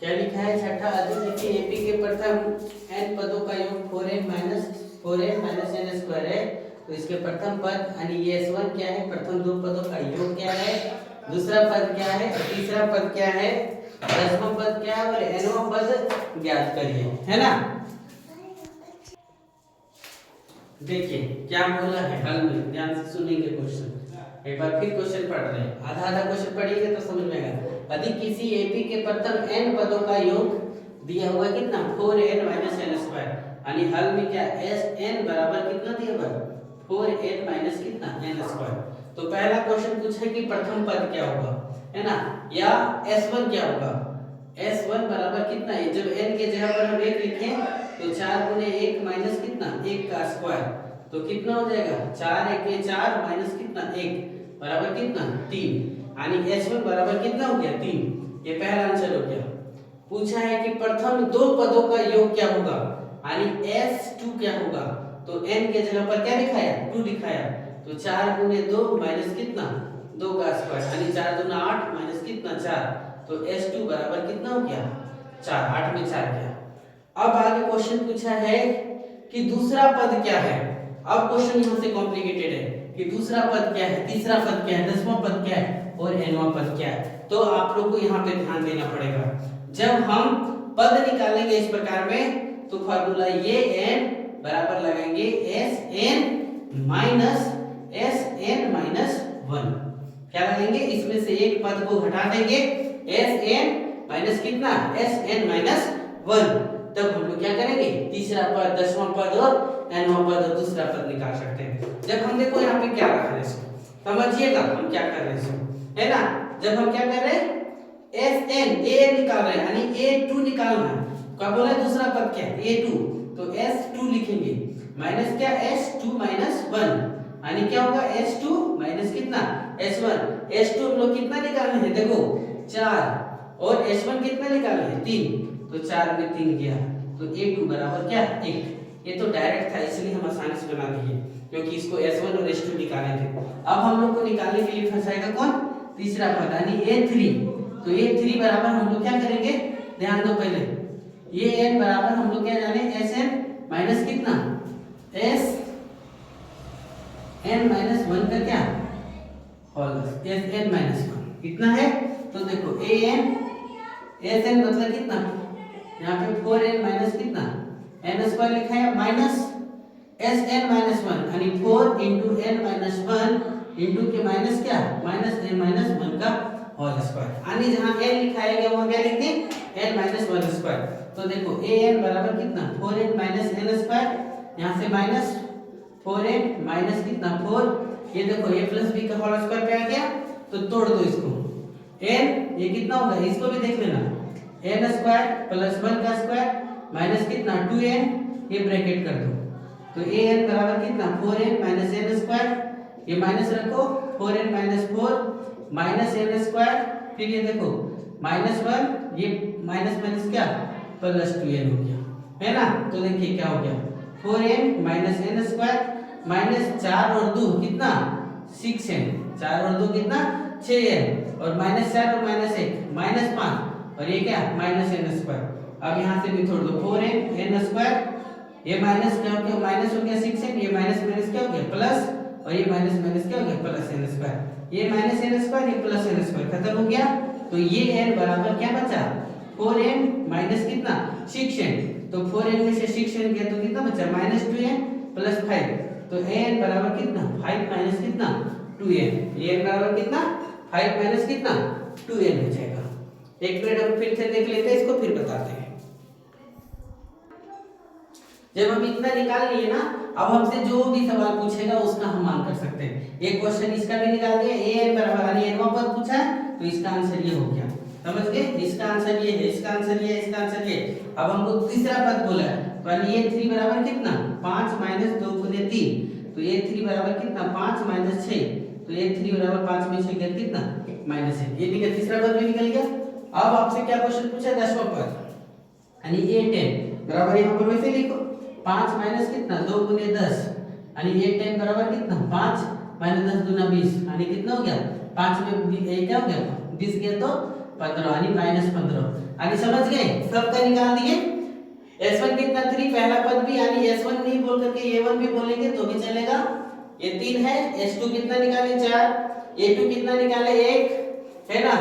क्या लिखा है छठा अध्ययन लिखिए एपी के प्रथम n पदों का योग 4n माइनस n स्क्वायर है। तो इसके प्रथम पद यानी ये s1 क्या है, प्रथम दो पदों का योग क्या है, दूसरा पद क्या है, तीसरा पद क्या है, दसवां पद क्या है और nवां पद ज्ञात करिए, है ना। देखिए क्या बोला है हल में, ध्यान से सुनेंगे क्वेश्चन। एक बार फिर क्वेश्चन पढ़ रहे हैं, आधा आधा क्वेश्चन पढ़िएगा तो समझ में आएगा। यदि किसी एपी के प्रथम n पदों का योग दिया हुआ कितना 4n माइनस n स्क्वायर, यानी हल में क्या n बराबर कितना दिया हुआ 4n माइनस कितना n स्क्वायर। तो पहला क्वेश्चन पूछा है कि प्रथम पद क्या होगा, है ना, या s1 क्या होगा। s1 बराबर कितना है, जब n के जगह पर हम 1 लिखें तो 4 गुने 1 माइनस कितना 1 का स्क्वायर, तो कितना हो जाएगा 4 1 4 माइनस कितना 1 बराबर कितना 3, यानी s1 बराबर कितना हो गया 3। ये पहला आंसर हो गया। पूछा है कि प्रथम दो पदों का योग क्या होगा, यानी s2 क्या होगा। तो n के जगह पर क्या लिखाया 2 लिखाया, तो 4 गुने 2 माइनस कितना 2 का स्क्वायर, यानी 4 दूना 8 माइनस कितना 4, तो s2 बराबर कितना हो गया 4, 8 में 4 गया। अब आगे क्वेश्चन पूछा है कि दूसरा पद क्या है। अब क्वेश्चन यहाँ से कॉम्प्लिकेटेड है कि दूसरा पद क्या है, तीसरा पद क्या है, दसवां पद क्या है और nवां पद क्या है। तो आप लोग को यहाँ पे ध्यान देना पड़ेगा। जब हम पद निकालेंगे इस प्रकार में तो फार्मूला ये n बराबर लगाएंगे sn माइनस 1, क्या लगाएंगे, इसमें से एक पद को घटा देंगे sn माइनस कितना sn माइनस 1, तब हम लोग क्या करेंगे तीसरा पद, दसवां पद और nवां पद और दूसरा पद निकाल सकते हैं। जब हम देखो यहाँ पे क्या रखा है, समझिएगा हम क्या कर रहे हैं, है ना। जब हम क्या कर रहे हैं sn a निकाल रहे हैं, यानी a2 निकालना है। क्या बोला दूसरा पद क्या है a2, तो s2 लिखेंगे माइनस क्या s2 माइनस 1, यानी क्या होगा s2 माइनस कितना s1। s2 हम लोग कितना निकालना है देखो 4 और s1 कितना निकालना है 3, तो 4 में 3 गया, तो a2 बराबर क्या 1। ये तो डायरेक्ट था इसलिए हम आसानी से बना दिए क्योंकि इसको s1 और s2 निकाले थे। अब हम लोग को निकालने के लिए फंसाएगा कौन, तीसरा पद यानी a3। तो a3 बराबर हम लोग क्या करेंगे, ध्यान दो पहले, ये n बराबर हम लोग क्या जाने sn माइनस कितना sn माइनस 1 का क्या होल, sn माइनस 1 कितना है, तो देखो an sn मतलब कितना, यहाँ पे 4n माइनस कितना n स्क्वायर लिखा है माइनस sn माइनस 1, यानी 4 इंटू n माइनस 1 इंटू के माइनस क्या माइनस n माइनस 1 का होल स्क्वायर, यानी जहाँ n लिखाया गया वहाँ क्या लिखते n माइनस 1 स्क्वायर। तो देखो an बराबर कितना 4n माइनस n स्क्वायर, यहाँ से माइनस 4n माइनस कितना 4, ये देखो a प्लस b का होल स्क्वायर पे आ गया, तो तोड़ दो इसको, n ये कितना होगा इसको भी देख लेना, n स्क्वायर प्लस 1 का स्क्वायर माइनस कितना 2n, ये ब्रैकेट कर दो, तो an बराबर कितना 4n माइनस n स्क्वायर, ये माइनस रखो 4n minus 4 minus n square, फिर ये देखो माइनस 1, ये माइनस माइनस क्या प्लस 2n हो गया, है ना। तो देखिए क्या हो गया 4n minus n square minus 4 और 2 कितना 6n, 4 और 2 कितना 6n, और माइनस 4 और माइनस 1 माइनस 5, और ये क्या माइनस n स्क्वायर। अब यहाँ से भी छोड़ दो 4n n स्क्वायर, ये माइनस क्या हो गया माइनस हो गया 6n, ये माइनस माइनस क्या हो गया प्लस, और ये माइनस माइनस क्या हो गया प्लस n स्क्वायर, ये माइनस n स्क्वायर ये प्लस n स्क्वायर खत्म हो गया। तो ये n बराबर क्या बचा 4n माइनस कितना 6n, तो 4n में से 6n गया तो कितना बचा माइनस 2n प्लस 5, तो an बराबर कितना 5 माइनस कितना 2n, ये n बराबर कितना 5 माइनस कितना 2n हो जाएगा। एक मिनट हम फिर से देख लेते हैं इसको, फिर बताते हैं। जब हम इतना निकाल लिए ना, अब हमसे जो भी सवाल पूछेगा उसका हम मान कर सकते हैं। एक क्वेश्चन इसका भी निकाल दिया an बराबर यानी nवां पद पूछा है, तो इसका आंसर ये हो गया, समझ गए, इसका आंसर ये है, इसका आंसर ये है, इसका आंसर ये। अब हमको तीसरा पद बोला है, तो यानी a3 बराबर कितना 5 माइनस 2 गुने 3, तो a3 बराबर कितना 5 माइनस 6, तो a3 बराबर 5 में 6 गया कितना माइनस 1, ये निकल तीसरा पद भी निकल गया। अब आपसे क्या क्वेश्चन पूछा दसवां पद, यानी a10 बराबर यहाँ पर वैसे लिखो 5 माइनस कितना 2 गुने 10, यानी a10 बराबर कितना 5 माइनस 10 दूना 20, यानी कितना हो गया 5 में क्या हो गया 20 गया तो 15 यानी -15 यानी समझ गए, सबका निकाल दिए। S1 कितना 3 पहला पद भी यानी S1 नहीं बोल करके A1 भी बोलेंगे तो भी चलेगा। ये 3 है। S2 कितना निकाले 4, A2 कितना निकाले 1 है ना,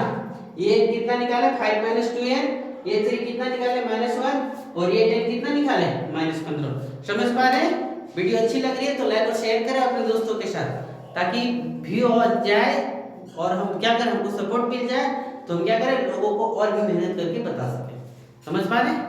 ये कितना निकाले 5 - 2n, ये 3 कितना निकाले -1 और ये 10 कितना निकाले -15। समझ पा रहे हैं? वीडियो अच्छी लग रही है तो लाइक और शेयर करें अपने दोस्तों के साथ ताकि व्यू और जाए और हम क्या करें, हमको सपोर्ट मिल जाए तो हम क्या करें, लोगों को और भी मेहनत करके बता सकें। समझ पा रहे हैं?